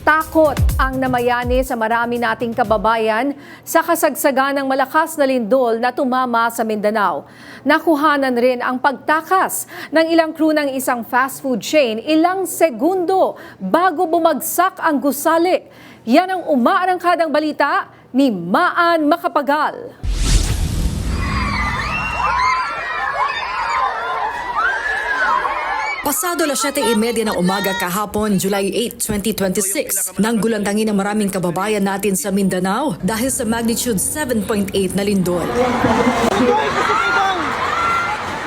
Takot ang namayani sa marami nating kababayan sa kasagsagan ng malakas na lindol na tumama sa Mindanao. Nakuhanan rin ang pagtakas ng ilang crew ng isang fast food chain ilang segundo bago bumagsak ang gusali. Yan ang umaarangkadang balita ni Maan Macapagal. Pasado 7:30 ng umaga kahapon, July 8, 2026, nang gulantangin ng maraming kababayan natin sa Mindanao dahil sa magnitude 7.8 na lindol.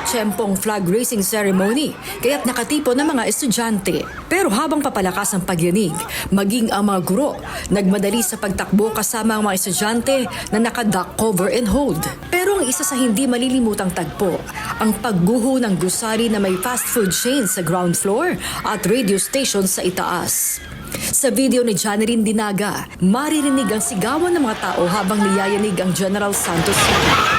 Tiyempong flag raising ceremony, kaya't nakatipo ng mga estudyante. Pero habang papalakas ang pagyanig, maging ang mga guro, nagmadali sa pagtakbo kasama ang mga estudyante na naka-duck cover and hold. Pero ang isa sa hindi malilimutang tagpo, ang pagguho ng gusali na may fast food chain sa ground floor at radio station sa itaas. Sa video ni Janeline Dinaga, maririnig ang sigawan ng mga tao habang niyayanig ang General Santos City.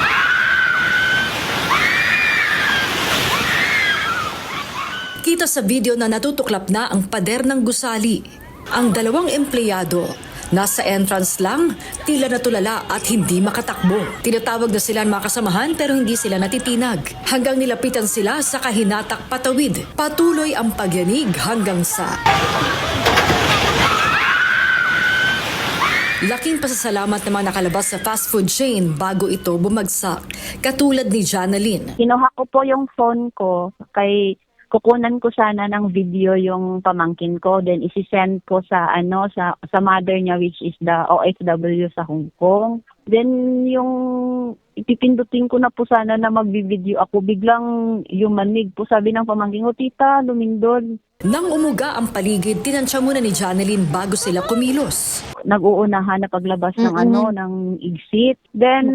Kita sa video na natutuklap na ang pader ng gusali. Ang dalawang empleyado, nasa entrance lang, tila natulala at hindi makatakbo. Tinatawag na sila ang mga kasamahan pero hindi sila natitinag. Hanggang nilapitan sila sa kahinatak patawid. Patuloy ang pagyanig hanggang sa... Laking pasasalamat naman nakalabas sa fast food chain bago ito bumagsak. Katulad ni Janeline. Kinuha ko po yung phone ko kay kukunan ko sana ng video yung pamangkin ko, then isi-send ko sa sa mother niya, which is the OFW sa Hong Kong. Then yung ipipindutin ko na po sana na magbi-video ako, biglang yung manig po, sabi ng pamangkin ko, "Tita, lumindol." Nang umuga ang paligid, tinansya muna ni Janeline bago sila kumilos. Nag-uunahan na paglabas ng ng exit. Then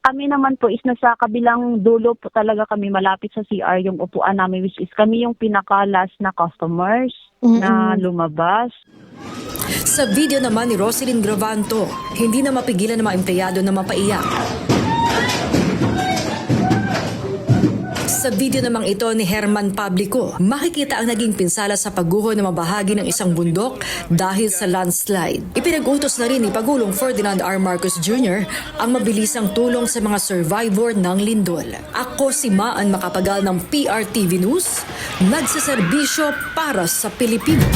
kami naman po is nasa kabilang dulo po talaga kami, malapit sa CR yung upuan namin, which is kami yung pinaka-last na customers na lumabas. Sa video naman ni Roselyn Gravanto, hindi na mapigilan ng mga empleyado na mapaiyak. Sa video namang ito ni Herman Pablico, makikita ang naging pinsala sa pagguho ng mabahagi ng isang bundok dahil sa landslide. Ipinag-utos na rin ni Pagulong Ferdinand R. Marcos Jr. ang mabilisang tulong sa mga survivor ng lindol. Ako si Maan Macapagal ng PRTV News, nagsaserbisyo para sa Pilipino.